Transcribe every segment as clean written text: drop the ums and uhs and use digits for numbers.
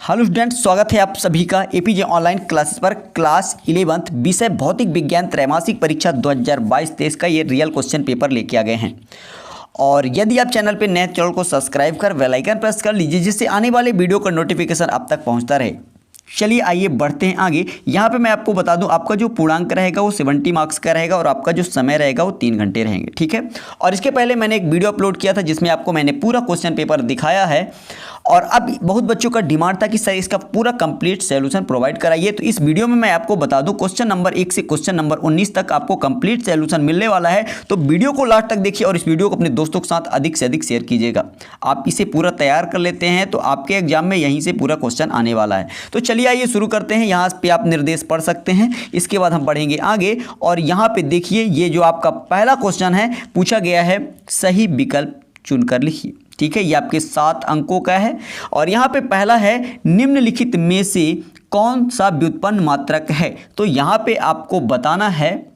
Hello students, स्वागत है आप सभी का एपीजे ऑनलाइन क्लासेस पर। क्लास 11th विषय भौतिक विज्ञान त्रैमासिक परीक्षा 2022-23 का ये रियल क्वेश्चन पेपर लेके आ गए हैं। और यदि आप चैनल पे नए, चैनल को सब्सक्राइब कर बेल आइकन प्रेस कर लीजिए, जिससे आने वाले वीडियो का नोटिफिकेशन आप तक पहुँचता रहे। चलिए आइए बढ़ते हैं आगे। यहाँ पे मैं आपको बता दूं, आपका जो पूर्णांक रहेगा वो 70 मार्क्स का रहेगा और आपका जो समय रहेगा वो 3 घंटे रहेंगे, ठीक है। और इसके पहले मैंने एक वीडियो अपलोड किया था जिसमें आपको मैंने पूरा क्वेश्चन पेपर दिखाया है। और अब बहुत बच्चों का डिमांड था कि सर इसका पूरा कंप्लीट सॉल्यूशन प्रोवाइड कराइए, तो इस वीडियो में मैं आपको बता दूं क्वेश्चन नंबर 1 से क्वेश्चन नंबर 19 तक आपको कंप्लीट सॉल्यूशन मिलने वाला है। तो वीडियो को लास्ट तक देखिए और इस वीडियो को अपने दोस्तों के साथ अधिक से अधिक शेयर कीजिएगा। आप इसे पूरा तैयार कर लेते हैं तो आपके एग्जाम में यहीं से पूरा क्वेश्चन आने वाला है। तो चलिए आइए शुरू करते हैं। यहाँ पे आप निर्देश पढ़ सकते हैं, इसके बाद हम बढ़ेंगे आगे। और यहाँ पे देखिए, ये जो आपका पहला क्वेश्चन है पूछा गया है, सही विकल्प चुनकर लिखिए, ठीक है। ये आपके 7 अंकों का है। और यहाँ पे पहला है, निम्नलिखित में से कौन सा व्युत्पन्न मात्रक है। तो यहाँ पे आपको बताना है,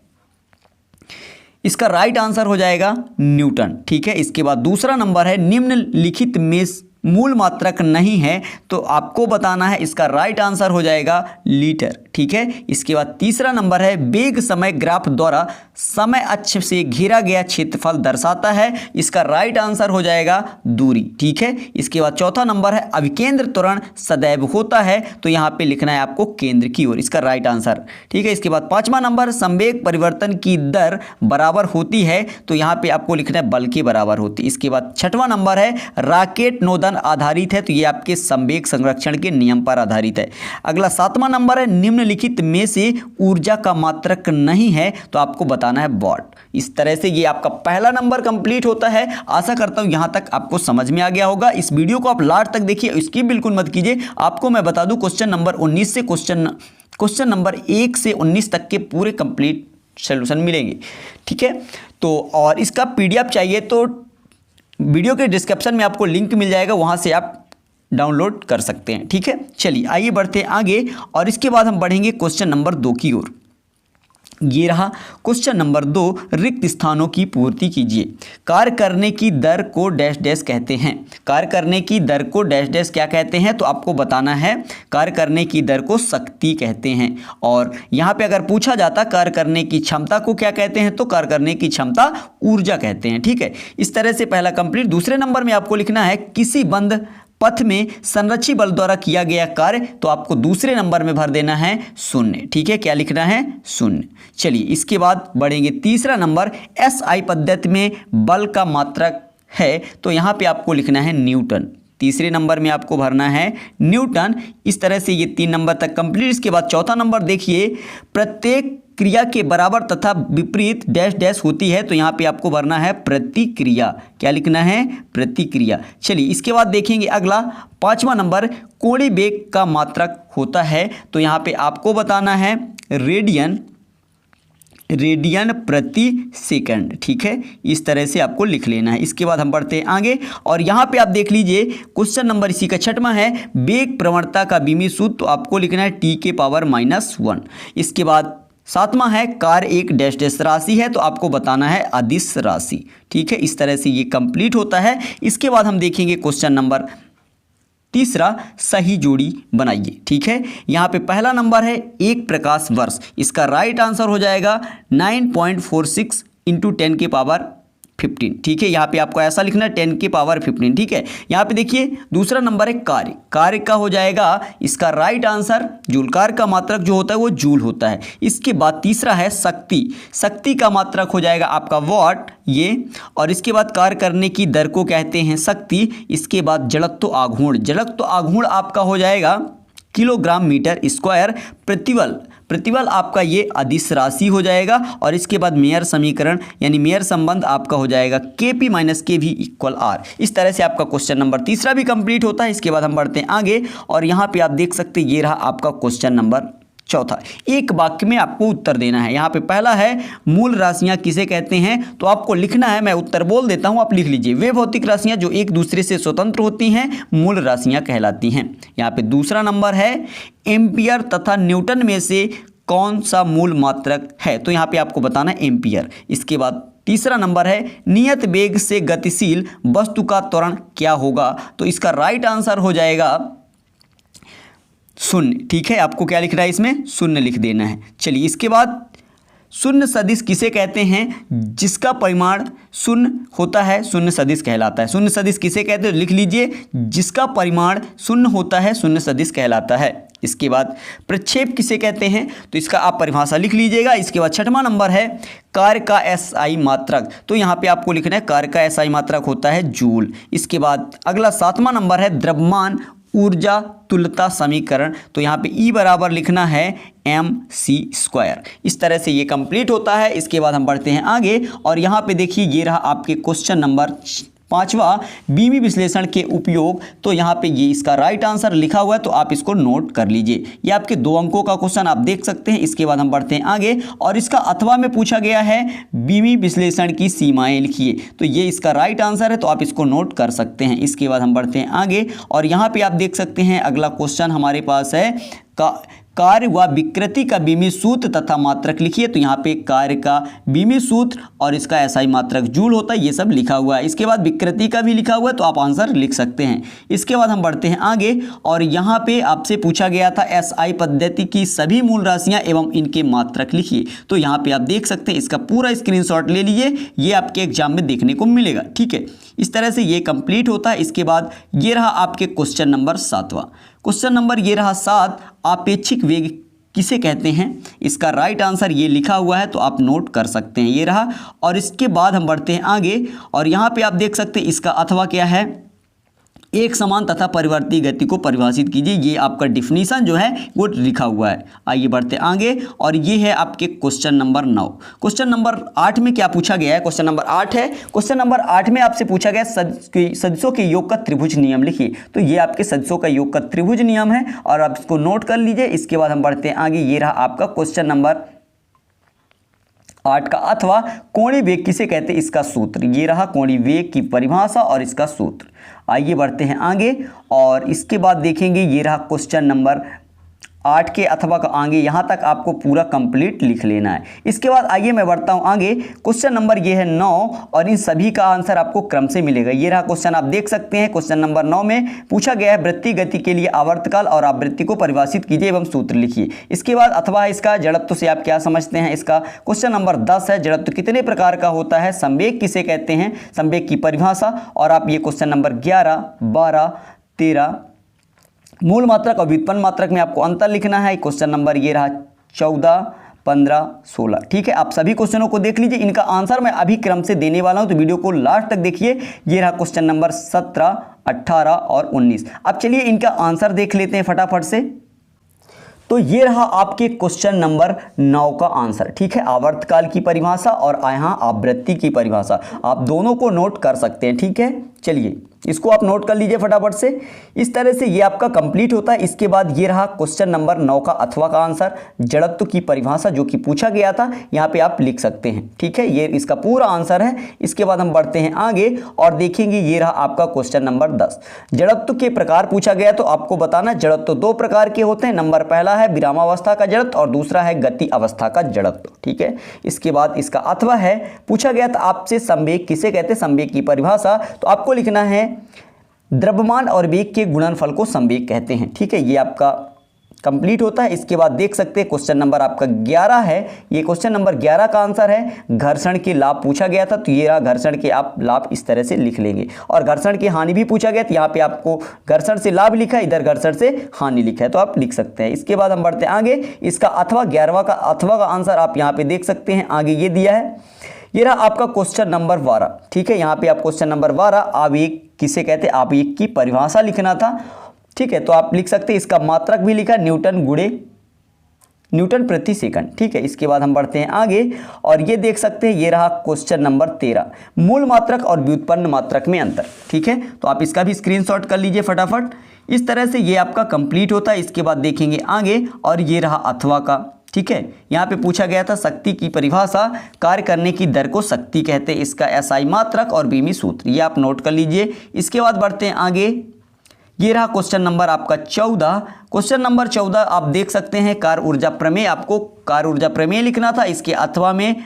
इसका राइट आंसर हो जाएगा न्यूटन, ठीक है। इसके बाद दूसरा नंबर है, निम्नलिखित में मूल मात्रक नहीं है, तो आपको बताना है, इसका राइट आंसर हो जाएगा लीटर, ठीक है। इसके बाद तीसरा नंबर है, वेग समय ग्राफ द्वारा समय अक्ष से घेरा गया क्षेत्रफल दर्शाता है, इसका राइट आंसर हो जाएगा दूरी, ठीक है। इसके बाद चौथा नंबर है, अभिकेंद्र त्वरण सदैव होता है, तो यहाँ पे लिखना है आपको केंद्र की ओर, इसका राइट आंसर, ठीक है। इसके बाद पांचवा नंबर, संवेग परिवर्तन की दर बराबर होती है, तो यहाँ पे आपको लिखना है बल के बराबर होती है। इसके बाद छठवां नंबर है, रॉकेट नोदन आधारित है, तो ये आपके संवेग संरक्षण के नियम पर आधारित है। अगला 7वां नंबर है, निम्नलिखित में से ऊर्जा का मात्रक नहीं है, तो आपको बताना है वॉट। इस तरह से ये आपका पहला नंबर कंप्लीट होता है। आशा करता हूं यहां तक आपको समझ में आ गया होगा। इस वीडियो को आप लास्ट तक देखिए, स्किप बिल्कुल मत कीजिए। आपको मैं बता दूं, क्वेश्चन नंबर 19 से क्वेश्चन नंबर 1 से 19 तक के पूरे कंप्लीट सॉल्यूशन मिलेंगे, ठीक है। तो और इसका पीडीएफ चाहिए तो वीडियो के डिस्क्रिप्शन में आपको लिंक मिल जाएगा, वहां से आप डाउनलोड कर सकते हैं, ठीक है। चलिए आइए बढ़ते हैं आगे। और इसके बाद हम बढ़ेंगे क्वेश्चन नंबर 2 की ओर। ये रहा क्वेश्चन नंबर 2, रिक्त स्थानों की पूर्ति कीजिए। कार्य करने की दर को डैश डैश कहते हैं। कार्य करने की दर को डैश डैश क्या कहते हैं, तो आपको बताना है, कार्य करने की दर को शक्ति कहते हैं। और यहाँ पे अगर पूछा जाता कार्य करने की क्षमता को क्या कहते हैं, तो कार्य करने की क्षमता ऊर्जा कहते हैं, ठीक है। इस तरह से पहला कंप्लीट। दूसरे नंबर में आपको लिखना है, किसी बंद पथ में संरक्षी बल द्वारा किया गया कार्य, तो आपको दूसरे नंबर में भर देना है 0, ठीक है। क्या लिखना है? 0। चलिए इसके बाद बढ़ेंगे तीसरा नंबर, एसआई पद्धति में बल का मात्रक है, तो यहाँ पे आपको लिखना है न्यूटन। तीसरे नंबर में आपको भरना है न्यूटन। इस तरह से ये 3 नंबर तक कंप्लीट। इसके बाद चौथा नंबर देखिए, प्रत्येक क्रिया के बराबर तथा विपरीत डैश डैश होती है, तो यहाँ पे आपको भरना है प्रतिक्रिया। क्या लिखना है? प्रतिक्रिया। चलिए इसके बाद देखेंगे अगला 5वां नंबर, कोणीय वेग का मात्रक होता है, तो यहाँ पे आपको बताना है रेडियन प्रति सेकंड, ठीक है। इस तरह से आपको लिख लेना है। इसके बाद हम बढ़ते हैं आगे। और यहाँ पे आप देख लीजिए, क्वेश्चन नंबर इसी का 6वां है, वेग प्रवणता का बीमीय सूत्र, तो आपको लिखना है t⁻⁻1। इसके बाद 7वां है, कार्य एक डैश डैश राशि है, तो आपको बताना है अदिश राशि, ठीक है। इस तरह से ये कंप्लीट होता है। इसके बाद हम देखेंगे क्वेश्चन नंबर 3, सही जोड़ी बनाइए, ठीक है। यहाँ पे पहला नंबर है, 1 प्रकाश वर्ष, इसका राइट आंसर हो जाएगा 9.46 × 10⁻15, ठीक है। यहाँ पे आपको ऐसा लिखना है 10⁻15, ठीक है। यहाँ पे देखिए दूसरा नंबर है, कार्य का हो जाएगा, इसका राइट आंसर जूल। कार्य का मात्रक जो होता है वो जूल होता है। इसके बाद तीसरा है शक्ति का मात्रक हो जाएगा आपका वॉट, ये। और इसके बाद कार्य करने की दर को कहते हैं शक्ति। इसके बाद जड़त्व आघूर्ण आपका हो जाएगा किलोग्राम मीटर स्क्वायर। प्रतिबल आपका ये अदिश राशि हो जाएगा। और इसके बाद मेयर समीकरण यानी मेयर संबंध आपका हो जाएगा Kp - Kv = R। इस तरह से आपका क्वेश्चन नंबर 3 भी कंप्लीट होता है। इसके बाद हम बढ़ते हैं आगे। और यहाँ पे आप देख सकते हैं, ये रहा आपका क्वेश्चन नंबर 4। एक वाक्य में आपको उत्तर देना है। यहाँ पे पहला है, मूल राशियां किसे कहते हैं, तो आपको लिखना है, मैं उत्तर बोल देता हूँ, आप लिख लीजिए। वे भौतिक राशियां जो एक दूसरे से स्वतंत्र होती हैं मूल राशियां कहलाती हैं। यहाँ पे दूसरा नंबर है, एम्पियर तथा न्यूटन में से कौन सा मूल मात्रक है, तो यहाँ पे आपको बताना है एम्पियर। इसके बाद तीसरा नंबर है, नियत वेग से गतिशील वस्तु का त्वरण क्या होगा, तो इसका राइट आंसर हो जाएगा शून्य। ठीक है, आपको क्या लिखना है इसमें, शून्य लिख देना है। चलिए इसके बाद शून्य सदिश किसे कहते हैं, जिसका परिमाण शून्य होता है शून्य सदिश कहलाता है। शून्य सदिश किसे कहते हैं, लिख लीजिए, जिसका परिमाण शून्य होता है शून्य सदिश कहलाता है। इसके बाद प्रक्षेप किसे कहते हैं, तो इसका आप परिभाषा लिख लीजिएगा। इसके बाद छठवां नंबर है कार्य का एसआई मात्रक, तो यहाँ पे आपको लिखना है कार्य का एसआई मात्रक होता है जूल। इसके बाद अगला सातवां नंबर है द्रव्यमान ऊर्जा तुल्यता समीकरण, तो यहाँ पे E बराबर लिखना है mc²। इस तरह से ये कंप्लीट होता है। इसके बाद हम बढ़ते हैं आगे और यहाँ पे देखिए ये रहा आपके क्वेश्चन नंबर 5वां बीमी विश्लेषण के उपयोग, तो यहाँ पे ये इसका राइट आंसर लिखा हुआ है, तो आप इसको नोट कर लीजिए। ये आपके 2 अंकों का क्वेश्चन आप देख सकते हैं। इसके बाद हम बढ़ते हैं आगे और इसका अथवा में पूछा गया है बीमी विश्लेषण की सीमाएं लिखिए, तो ये इसका राइट आंसर है, तो आप इसको नोट कर सकते हैं। इसके बाद हम बढ़ते हैं आगे और यहाँ पे आप देख सकते हैं अगला क्वेश्चन हमारे पास है कार्य व विकृति का बीमी सूत्र तथा मात्रक लिखिए, तो यहाँ पे कार्य का बीमी सूत्र और इसका एसआई मात्रक जूल होता है, ये सब लिखा हुआ है। इसके बाद विकृति का भी लिखा हुआ है, तो आप आंसर लिख सकते हैं। इसके बाद हम बढ़ते हैं आगे और यहाँ पे आपसे पूछा गया था एसआई पद्धति की सभी मूल राशियाँ एवं इनके मात्रक लिखिए, तो यहाँ पे आप देख सकते हैं। इसका पूरा स्क्रीनशॉट ले लीजिए, ये आपके एग्जाम में देखने को मिलेगा। ठीक है, इस तरह से ये कंप्लीट होता है। इसके बाद ये रहा आपके क्वेश्चन नंबर 7वां। क्वेश्चन नंबर ये रहा 7, आपेक्षिक वेग किसे कहते हैं, इसका राइट आंसर ये लिखा हुआ है, तो आप नोट कर सकते हैं। ये रहा और इसके बाद हम बढ़ते हैं आगे और यहाँ पे आप देख सकते हैं इसका अथवा क्या है, एक समान तथा परिवर्ती गति को परिभाषित कीजिए। ये आपका डिफिनीशन जो है वो लिखा हुआ है। आइए बढ़ते आगे और ये है आपके क्वेश्चन नंबर 9। क्वेश्चन नंबर 8 में क्या पूछा गया है, क्वेश्चन नंबर 8 है। क्वेश्चन नंबर 8 में आपसे पूछा गया सदिशों के योग का त्रिभुज नियम लिखिए, तो ये आपके सदिशों का योग का त्रिभुज नियम है और आप इसको नोट कर लीजिए। इसके बाद हम बढ़ते हैं आगे, ये रहा आपका क्वेश्चन नंबर 8 का अथवा कोणीय वेग किसे कहते हैं, इसका सूत्र। ये रहा कोणीय वेग की परिभाषा और इसका सूत्र। आइए बढ़ते हैं आगे और इसके बाद देखेंगे ये रहा क्वेश्चन नंबर 8 के अथवा का आगे यहाँ तक आपको पूरा कंप्लीट लिख लेना है। इसके बाद आइए मैं बढ़ता हूँ आगे। क्वेश्चन नंबर ये है 9 और इन सभी का आंसर आपको क्रम से मिलेगा। ये रहा क्वेश्चन, आप देख सकते हैं। क्वेश्चन नंबर 9 में पूछा गया है वृत्तीय गति के लिए आवर्तकाल और आवृत्ति को परिभाषित कीजिए एवं सूत्र लिखिए। इसके बाद अथवा इसका जड़त्व से आप क्या समझते हैं। इसका क्वेश्चन नंबर 10 है, जड़त्व कितने प्रकार का होता है, संवेग किसे कहते हैं, संवेग की परिभाषा। और आप ये क्वेश्चन नंबर 11, 12, 13 मूल मात्रक और व्युत्पन्न मात्रक में आपको अंतर लिखना है। क्वेश्चन नंबर ये रहा 14, 15, 16। ठीक है, आप सभी क्वेश्चनों को देख लीजिए, इनका आंसर मैं अभी क्रम से देने वाला हूं, तो वीडियो को लास्ट तक देखिए। ये रहा क्वेश्चन नंबर 17, 18 और 19। अब चलिए इनका आंसर देख लेते हैं फटाफट से। तो ये रहा आपके क्वेश्चन नंबर 9 का आंसर। ठीक है, आवर्तकाल की परिभाषा और यहाँ आवृत्ति की परिभाषा, आप दोनों को नोट कर सकते हैं। ठीक है, चलिए इसको आप नोट कर लीजिए फटाफट से। इस तरह से ये आपका कंप्लीट होता है। इसके बाद ये रहा क्वेश्चन नंबर 9 का अथवा का आंसर, जड़त्व की परिभाषा जो कि पूछा गया था, यहाँ पे आप लिख सकते हैं। ठीक है, ये इसका पूरा आंसर है। इसके बाद हम बढ़ते हैं आगे और देखेंगे ये रहा आपका क्वेश्चन नंबर 10। जड़त्व के प्रकार पूछा गया, तो आपको बताना जड़त्व 2 प्रकार के होते हैं। नंबर पहला है विरामावस्था का जड़त्व और दूसरा है गति अवस्था का जड़त्व। ठीक है, इसके बाद इसका अथवा है, पूछा गया था आपसे संवेग किसे कहते हैं, संवेग की परिभाषा, तो आपको लिखना है द्रव्यमान और वेग के गुणनफल को संवेग कहते हैं। ठीक है, ये आपका कंप्लीट होता है। इसके बाद देख सकते हैं क्वेश्चन नंबर आपका 11 है। ये क्वेश्चन नंबर 11 का आंसर है, घर्षण के लाभ पूछा गया था, तो ये रहा घर्षण के आप लाभ इस तरह से लिख लेंगे। और घर्षण की हानि भी पूछा गया, तो यहाँ पे आपको घर्षण से लाभ लिखा है, इधर घर्षण से हानि लिखा है, तो आप लिख सकते हैं। इसके बाद हम बढ़ते हैं आगे। इसका अथवा 11वां का अथवा का आंसर आप यहाँ पे देख सकते हैं, आगे ये दिया है। ये रहा आपका क्वेश्चन नंबर 12। ठीक है, यहाँ पे आप क्वेश्चन नंबर 12 आवेग किसे कहते हैं, आवेग की परिभाषा लिखना था। ठीक है, तो आप लिख सकते हैं, इसका मात्रक भी लिखा न्यूटन गुणे न्यूटन प्रति सेकंड। ठीक है, इसके बाद हम बढ़ते हैं आगे और ये देख सकते हैं, ये रहा क्वेश्चन नंबर 13, मूल मात्रक और व्युत्पन्न मात्रक में अंतर। ठीक है, तो आप इसका भी स्क्रीनशॉट कर लीजिए फटाफट। इस तरह से ये आपका कंप्लीट होता है। इसके बाद देखेंगे आगे और ये रहा अथवा का। ठीक है, यहाँ पे पूछा गया था शक्ति की परिभाषा, कार्य करने की दर को शक्ति कहते हैं, इसका एसआई मात्रक और बीमी सूत्र, ये आप नोट कर लीजिए। इसके बाद बढ़ते हैं आगे। ये रहा क्वेश्चन नंबर आपका 14। क्वेश्चन नंबर 14 आप देख सकते हैं, कार्य ऊर्जा प्रमेय, आपको कार्य ऊर्जा प्रमेय लिखना था। इसके अथवा में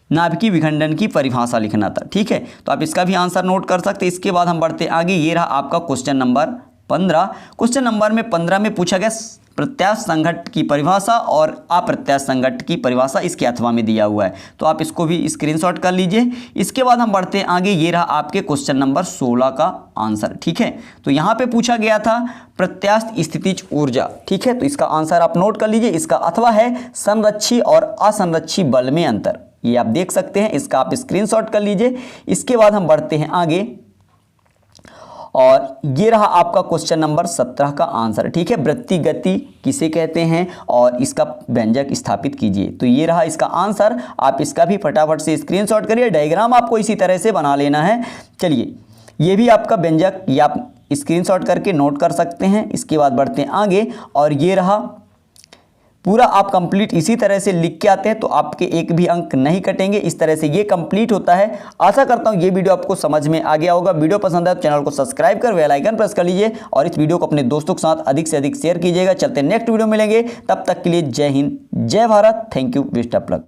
नाभिकीय विखंडन की परिभाषा लिखना था। ठीक है, तो आप इसका भी आंसर नोट कर सकते हैं। इसके बाद हम बढ़ते आगे। ये रहा आपका क्वेश्चन नंबर 15। क्वेश्चन नंबर में 15 में पूछा गया प्रत्यास्थ संघट्ट की परिभाषा और अप्रत्यास्थ संघट्ट की परिभाषा इसके अथवा में दिया हुआ है, तो आप इसको भी स्क्रीनशॉट कर लीजिए। इसके बाद हम बढ़ते हैं आगे, ये रहा आपके क्वेश्चन नंबर 16 का आंसर। ठीक है, तो यहाँ पे पूछा गया था प्रत्यास्थ स्थितिज ऊर्जा। ठीक है, तो इसका आंसर आप नोट कर लीजिए। इसका अथवा है संरक्षी और असंरक्षी बल में अंतर, ये आप देख सकते हैं, इसका आप स्क्रीनशॉट कर लीजिए। इसके बाद हम बढ़ते हैं आगे, और ये रहा आपका क्वेश्चन नंबर 17 का आंसर। ठीक है, वृत्ति गति किसे कहते हैं और इसका व्यंजक स्थापित कीजिए। तो ये रहा इसका आंसर, आप इसका भी फटाफट से स्क्रीनशॉट करिए। डायग्राम आपको इसी तरह से बना लेना है। चलिए, ये भी आपका व्यंजक, ये आप स्क्रीनशॉट करके नोट कर सकते हैं। इसके बाद बढ़ते हैं आगे, और ये रहा पूरा आप कंप्लीट इसी तरह से लिख के आते हैं तो आपके एक भी अंक नहीं कटेंगे। इस तरह से ये कंप्लीट होता है। आशा करता हूँ ये वीडियो आपको समझ में आ गया होगा। वीडियो पसंद आए तो चैनल को सब्सक्राइब कर बेल आइकन प्रेस कर लीजिए और इस वीडियो को अपने दोस्तों के साथ अधिक से अधिक शेयर कीजिएगा। चलते नेक्स्ट वीडियो मिलेंगे, तब तक के लिए जय हिंद, जय Bharat, thank you, best of luck.